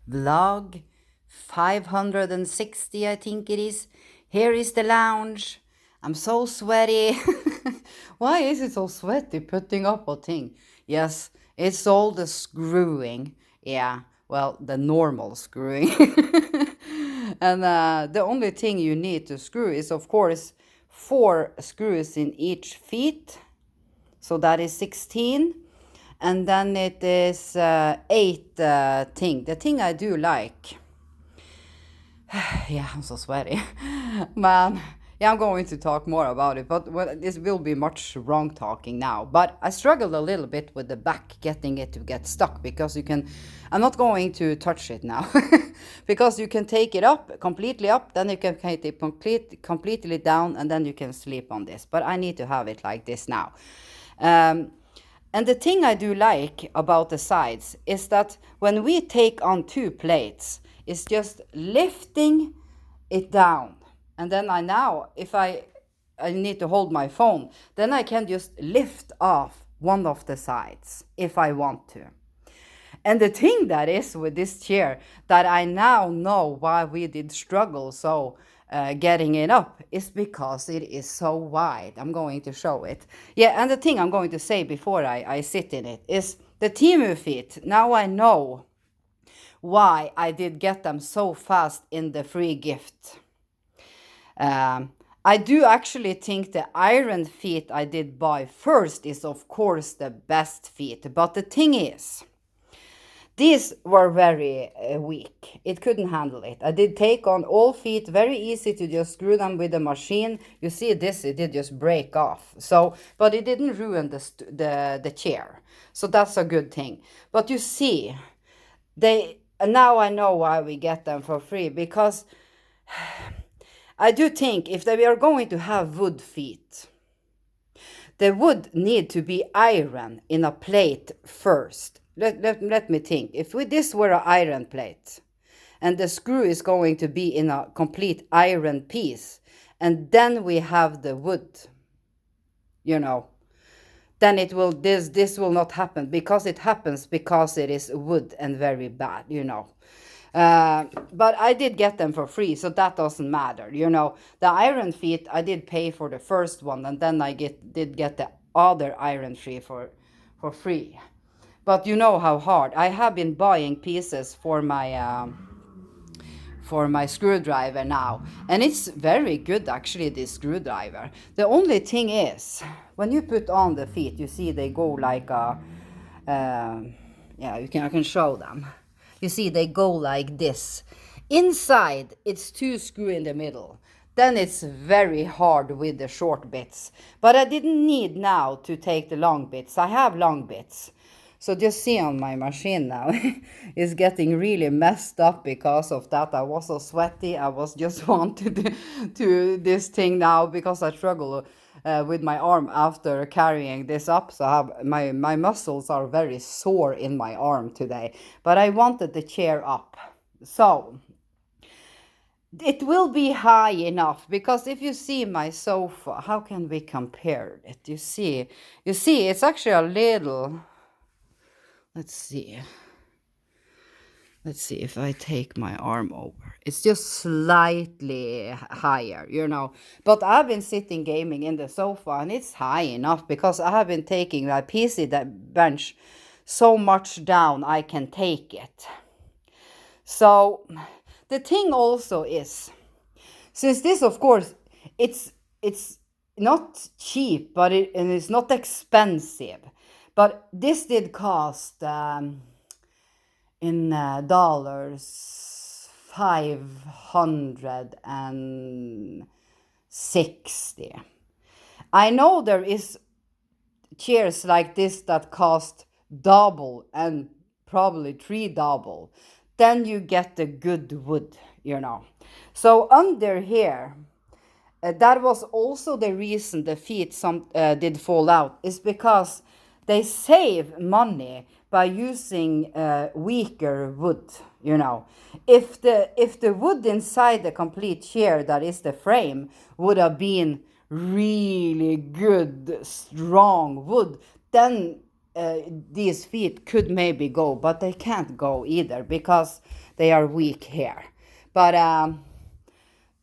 vlog 560, I think it is. Here is the lounge. I'm so sweaty. Why is it so sweaty putting up a thing? Yes, it's all the screwing. Yeah, well, the normal screwing. And the only thing you need to screw is, of course, 4 screws in each feet. So that is 16. And then it is 8 thing. The thing I do like. Yeah, I'm so sweaty. Man, yeah, I'm going to talk more about it, but well, this will be much wrong talking now. But I struggled a little bit with the back, getting it to get stuck, because you can, I'm not going to touch it now, because you can take it completely up, then you can take it completely down, and then you can sleep on this. But I need to have it like this now. And the thing I do like about the sides is that when we take on 2 plates, it's just lifting it down. And then if I need to hold my phone, then I can just lift off one of the sides if I want to. And the thing that is with this chair that I now know why we did struggle so getting it up is because it is so wide. I'm going to show it. Yeah, and the thing I'm going to say before I sit in it is the Temu feet. Now I know why I did get them so fast in the free gift. I do actually think the iron feet I did buy first is of course the best feet. But the thing is, these were very weak. It couldn't handle it. I did take on all feet, very easy to just screw them with the machine. You see this, it did just break off. So, but it didn't ruin the chair. So that's a good thing. But you see, now I know why we get them for free, because I do think if we are going to have wood feet, the wood need to be iron in a plate first. Let me think. If this were an iron plate, and the screw is going to be in a complete iron piece, and then we have the wood, then this will not happen, because it happens because it is wood and very bad, But I did get them for free, so that doesn't matter, The iron feet, I did pay for the first one, and then I did get the other iron feet for free. But you know how hard. I have been buying pieces for my screwdriver now, and it's very good actually, this screwdriver. The only thing is, when you put on the feet, you see they go like yeah, I can show them. You see they go like this. Inside it's 2 screws in the middle. Then it's very hard with the short bits. But I didn't need now to take the long bits. I have long bits. So just see on my machine now, it's getting really messed up because of that. I was so sweaty. I was just wanted to this thing now, because I struggle with my arm after carrying this up. So my muscles are very sore in my arm today. But I wanted the chair up. So it will be high enough, because if you see my sofa, how can we compare it? You see, it's actually a little... Let's see if I take my arm over. It's just slightly higher, But I've been sitting gaming in the sofa, and it's high enough, because I have been taking my PC bench so much down I can take it. So the thing also is, since this, of course, it's not cheap, but it's not expensive. But this did cost in dollars 560. I know there is chairs like this that cost double and probably 3 double. Then you get the good wood, So under here, that was also the reason the feet did fall out, is because they save money by using weaker wood, If the wood inside the complete chair, that is the frame, would have been really good, strong wood, then these feet could maybe go, but they can't go either because they are weak here. But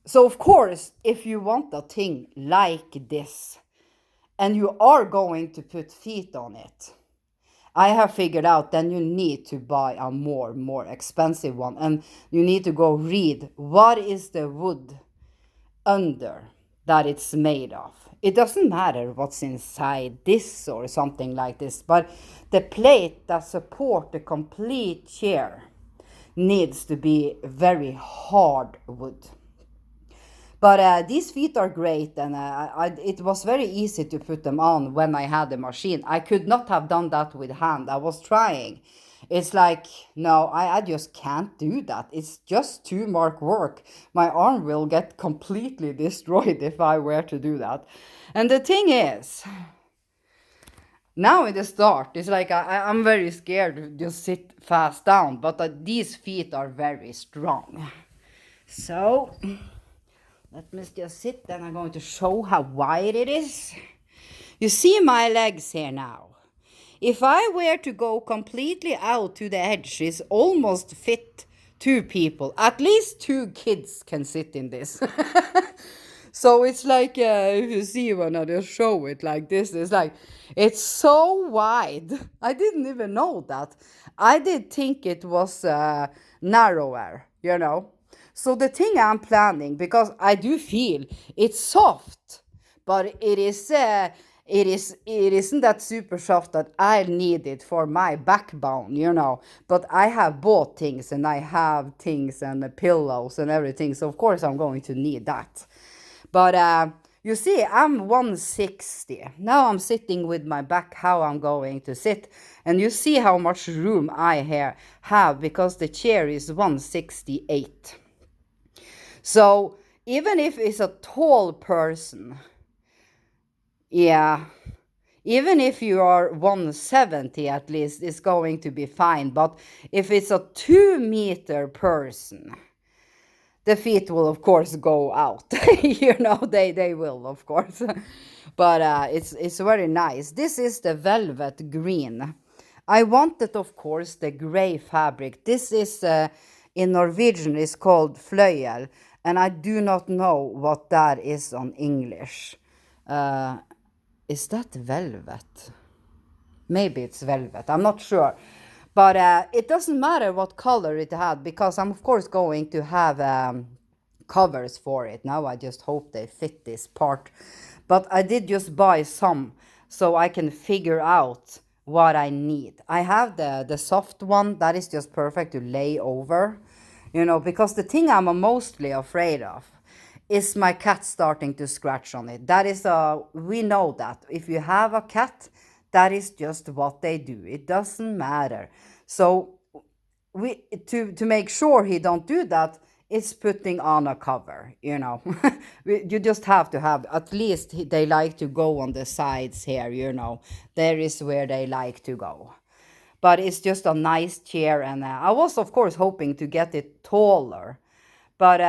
so of course, if you want a thing like this and you are going to put feet on it, I have figured out then you need to buy a more expensive one, and you need to go read what is the wood under that it's made of. It doesn't matter what's inside this or something like this, but the plate that support the complete chair needs to be very hard wood. But these feet are great, and it was very easy to put them on when I had the machine. I could not have done that with hand. I was trying. It's like, no, I just can't do that. It's just too much work. My arm will get completely destroyed if I were to do that. And the thing is, now in the start, it's like I'm very scared to just sit fast down, but these feet are very strong. So let me just sit, and I'm going to show how wide it is. You see my legs here now. If I were to go completely out to the edge, it's almost fit two people. At least two kids can sit in this. So it's like, if you see when I just show it like this, it's like, it's so wide. I didn't even know that. I did think it was narrower, you know. So the thing I'm planning, because I do feel it's soft, but it isn't that super soft that I need it for my backbone, you know. But I have bought things, and I have things and the pillows and everything, so of course I'm going to need that. But you see, I'm 160. Now I'm sitting with my back how I'm going to sit. And you see how much room I here have because the chair is 168. So even if it's a tall person, yeah, even if you are 170 at least, it's going to be fine. But if it's a 2-meter person, the feet will of course go out. You know, they will of course. But it's very nice. This is the velvet green. I wanted of course the gray fabric. This is in Norwegian is called fløyel, and I do not know what that is on English. Is that velvet? Maybe it's velvet, I'm not sure. But it doesn't matter what color it had, because I'm of course going to have covers for it. Now I just hope they fit this part. But I did just buy some so I can figure out what I need. I have the soft one that is just perfect to lay over, you know, because the thing I'm mostly afraid of is my cat starting to scratch on it. That is we know that if you have a cat, that is just what they do. It doesn't matter. So we to make sure he don't do that, it's putting on a cover, you know. You just have to have, at least they like to go on the sides here, you know. There is where they like to go. But it's just a nice chair, and I was of course hoping to get it taller, but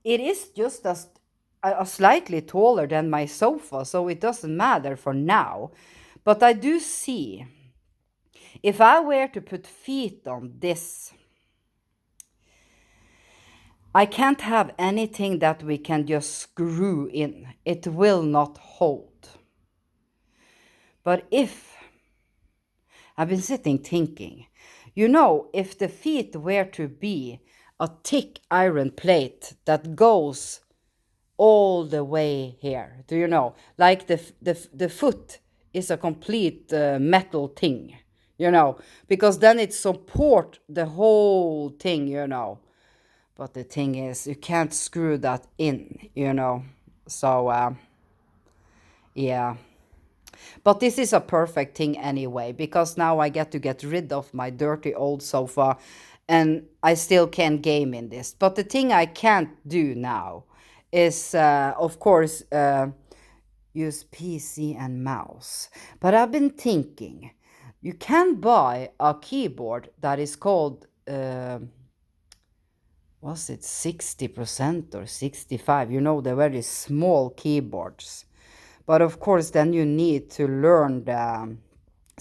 it is just a slightly taller than my sofa, so it doesn't matter for now. But I do see, if I were to put feet on this, I can't have anything that we can just screw in. It will not hold. But if, I've been sitting thinking, you know, if the feet were to be a thick iron plate that goes all the way here, do you know, like the foot is a complete metal thing, you know, because then it support the whole thing, you know. But the thing is, you can't screw that in, you know. So yeah. But this is a perfect thing anyway, because now I get to get rid of my dirty old sofa, and I still can game in this. But the thing I can't do now is, of course, use PC and mouse. But I've been thinking, you can buy a keyboard that is called, was it 60% or 65? You know, the very small keyboards. But of course, then you need to learn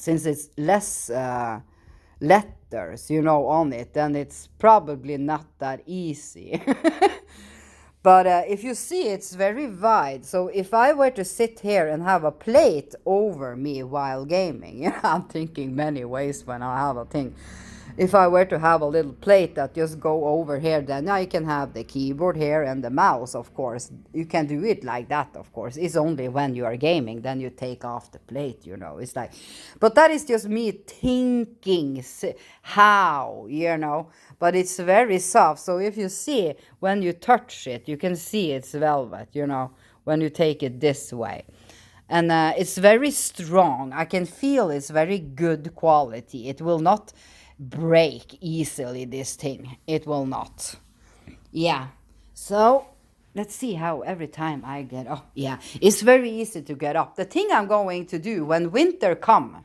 since it's less letters, on it, then it's probably not that easy. But if you see, it's very wide. So if I were to sit here and have a plate over me while gaming, I'm thinking many ways when I have a thing. If I were to have a little plate that just go over here, then I can have the keyboard here and the mouse, of course. You can do it like that, of course. It's only when you are gaming, then you take off the plate. It's like, but that is just me thinking how. But it's very soft. So if you see, when you touch it, you can see it's velvet, when you take it this way. And it's very strong. I can feel it's very good quality. It will not break easily, this thing. It will not. Yeah. So let's see how every time I get up. Yeah, it's very easy to get up. The thing I'm going to do when winter come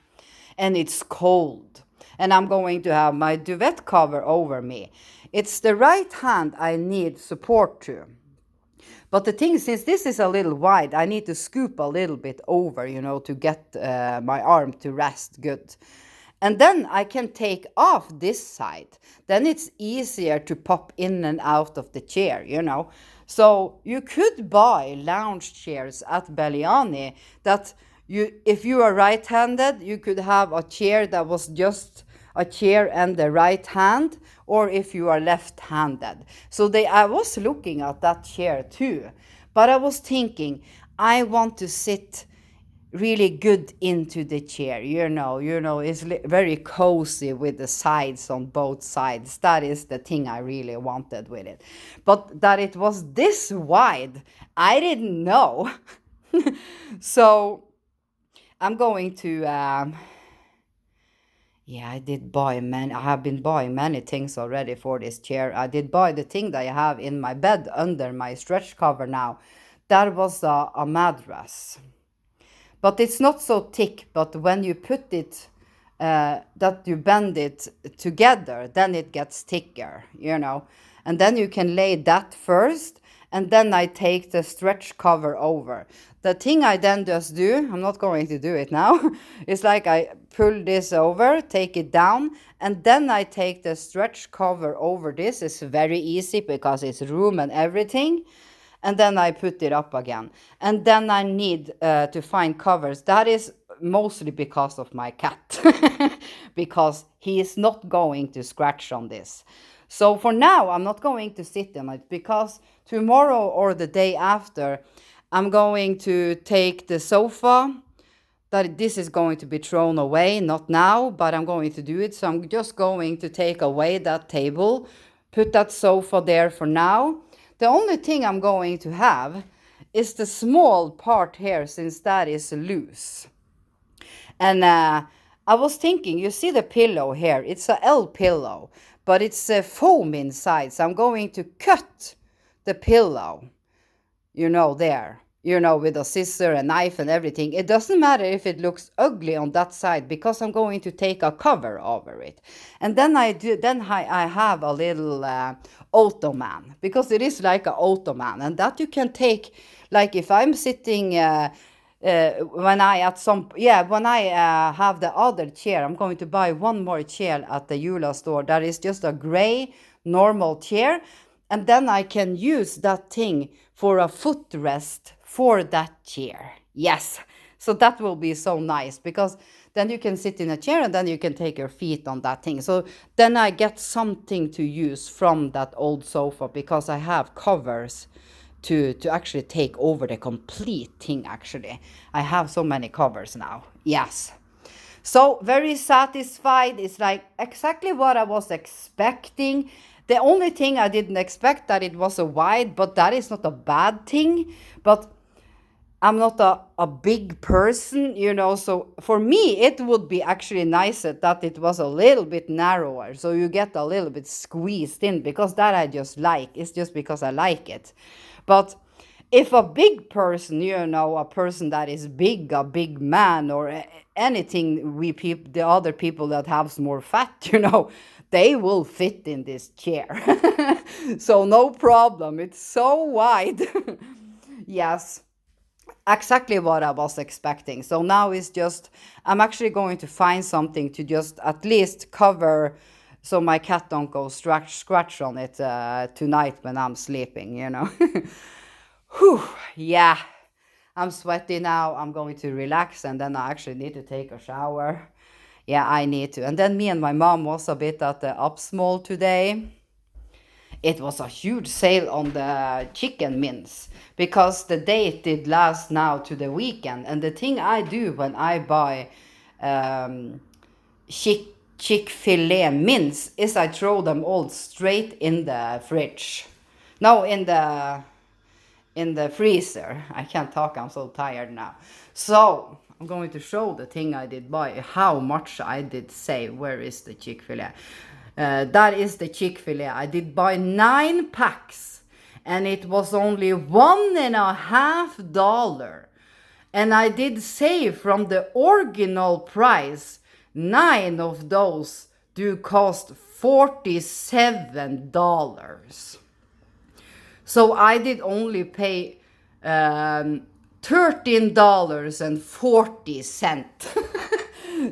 and it's cold and I'm going to have my duvet cover over me, it's the right hand I need support to. But the thing, since this is a little wide, I need to scoop a little bit over, to get my arm to rest good. And then I can take off this side. Then it's easier to pop in and out of the chair. So you could buy lounge chairs at Belliani that if you are right-handed, you could have a chair that was just a chair and the right hand, or if you are left-handed. So I was looking at that chair too, but I was thinking, I want to sit really good into the chair, it's very cozy with the sides on both sides. That is the thing I really wanted with it. But that it was this wide, I didn't know. So I'm going to yeah, I have been buying many things already for this chair. I did buy the thing that I have in my bed under my stretch cover now. That was a mattress. But it's not so thick, but when you put it, that you bend it together, then it gets thicker. And then you can lay that first, and then I take the stretch cover over. The thing I then just do, I'm not going to do it now, it's like I pull this over, take it down, and then I take the stretch cover over this. It's very easy because it's room and everything. And then I put it up again. And then I need to find covers. That is mostly because of my cat, because he is not going to scratch on this. So for now, I'm not going to sit on it, because tomorrow or the day after, I'm going to take the sofa. That this is going to be thrown away, not now, but I'm going to do it. So I'm just going to take away that table, put that sofa there for now. The only thing I'm going to have is the small part here, since that is loose. And I was thinking, you see the pillow here, it's a L pillow, but it's a foam inside. So I'm going to cut the pillow, there, with a scissor and knife and everything. It doesn't matter if it looks ugly on that side, because I'm going to take a cover over it. And then I have a little ottoman, because it is like an ottoman, and that you can take, like if I'm sitting when I have the other chair, I'm going to buy one more chair at the Jula store that is just a gray normal chair, and then I can use that thing for a footrest for that chair. Yes, so that will be so nice, because then you can sit in a chair and then you can take your feet on that thing. So then I get something to use from that old sofa, because I have covers to actually take over the complete thing. Actually, I have so many covers now. Yes. So very satisfied. It's like exactly what I was expecting. The only thing I didn't expect that it was a wide, but that is not a bad thing. But I'm not a big person, so for me, it would be actually nicer that it was a little bit narrower. So you get a little bit squeezed in, because that I just like. It's just because I like it. But if a big person, a person that is big, a big man, or anything, the other people that have more fat, they will fit in this chair. So no problem. It's so wide. Yes. exactly what I was expecting. So now it's just, I'm actually going to find something to just at least cover so my cat don't go scratch on it tonight when I'm sleeping, you know. Whew, yeah, I'm sweaty now. I'm going to relax and then I actually need to take a shower. Yeah, I need to. And then me and my mom was a bit at the Upsmall today. It was a huge sale on the chicken mince because the date did last now to the weekend. And the thing I do when I buy um, Chick-fil-A mince is I throw them all straight in the fridge. No, in the freezer. I can't talk, I'm so tired now. So I'm going to show the thing I did buy, how much I did save. Where is the Chick-fil-A? That is the Chick-fil-A. I did buy 9 packs and it was only $1.50. And I did save from the original price. 9 of those do cost $47. So I did only pay $13.40.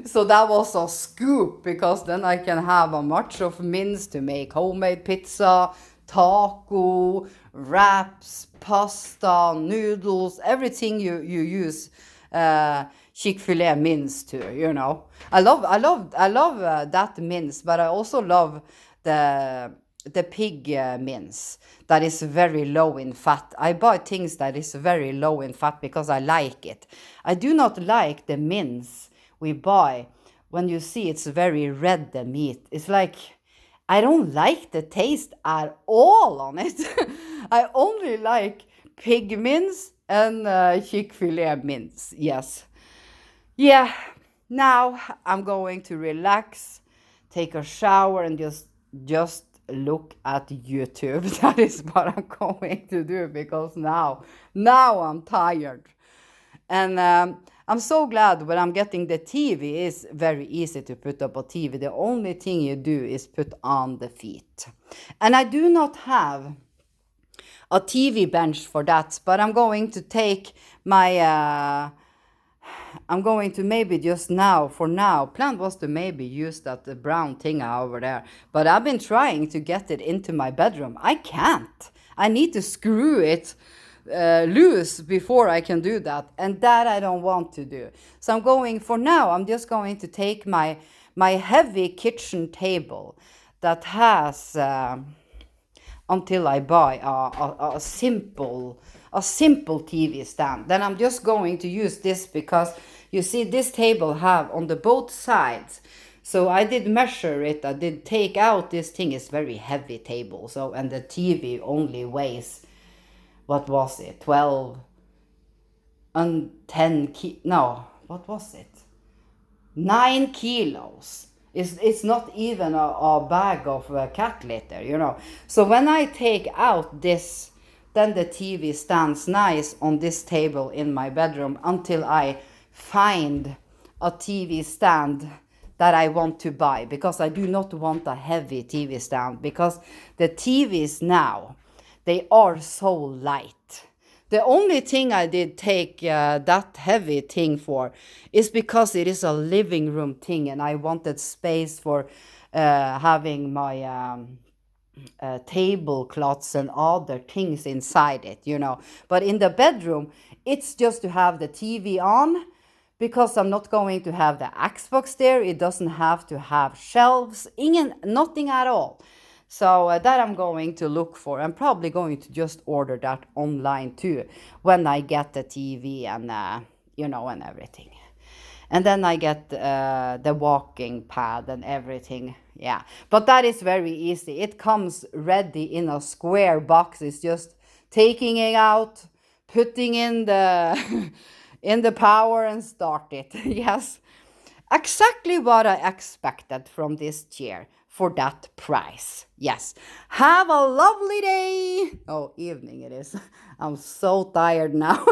So that was a scoop because then I can have a much of mince to make homemade pizza, taco, wraps, pasta, noodles, everything you use Chick-fil-A mince to, you know. I love that mince, but I also love the pig mince that is very low in fat. I buy things that is very low in fat because I like it. I do not like the mince we buy when you see it's very red, the meat. It's like, I don't like the taste at all on it. I only like pig mince and Chick-fil-A mince. Yes. Yeah. Now I'm going to relax, take a shower, and just look at YouTube. That is what I'm going to do because now I'm tired. And I'm so glad when I'm getting the TV. It's very easy to put up a TV. The only thing you do is put on the feet. And I do not have a TV bench for that, but I'm going to take my I'm going to maybe just now, for now, plan was to maybe use that brown thing over there. But I've been trying to get it into my bedroom. I can't. I need to screw it loose before I can do that. And that I don't want to do. So for now, I'm just going to take my heavy kitchen table that has... until I buy a simple TV stand. Then I'm just going to use this because you see this table have on the both sides. So I did measure it. I did take out this thing. It's very heavy table. So, and the TV only weighs, what was it? 12 and 10 no, what was it? 9 kilos. It's not even a bag of cat litter, you know. So when I take out this, then the TV stands nice on this table in my bedroom until I find a TV stand that I want to buy, because I do not want a heavy TV stand, because the TVs now, they are so light. The only thing I did take that heavy thing for is because it is a living room thing and I wanted space for having my tablecloths and other things inside it, you know. But in the bedroom, it's just to have the TV on, because I'm not going to have the Xbox there. It doesn't have to have shelves, nothing at all. So that I'm going to look for. I'm probably going to just order that online too when I get the TV and, you know, and everything. And then I get the walking pad and everything. Yeah, but that is very easy. It comes ready in a square box. It's just taking it out, putting in the in the power and start it. Yes, exactly what I expected from this chair for that price. Yes. Have a lovely day. Oh, evening it is. I'm so tired now.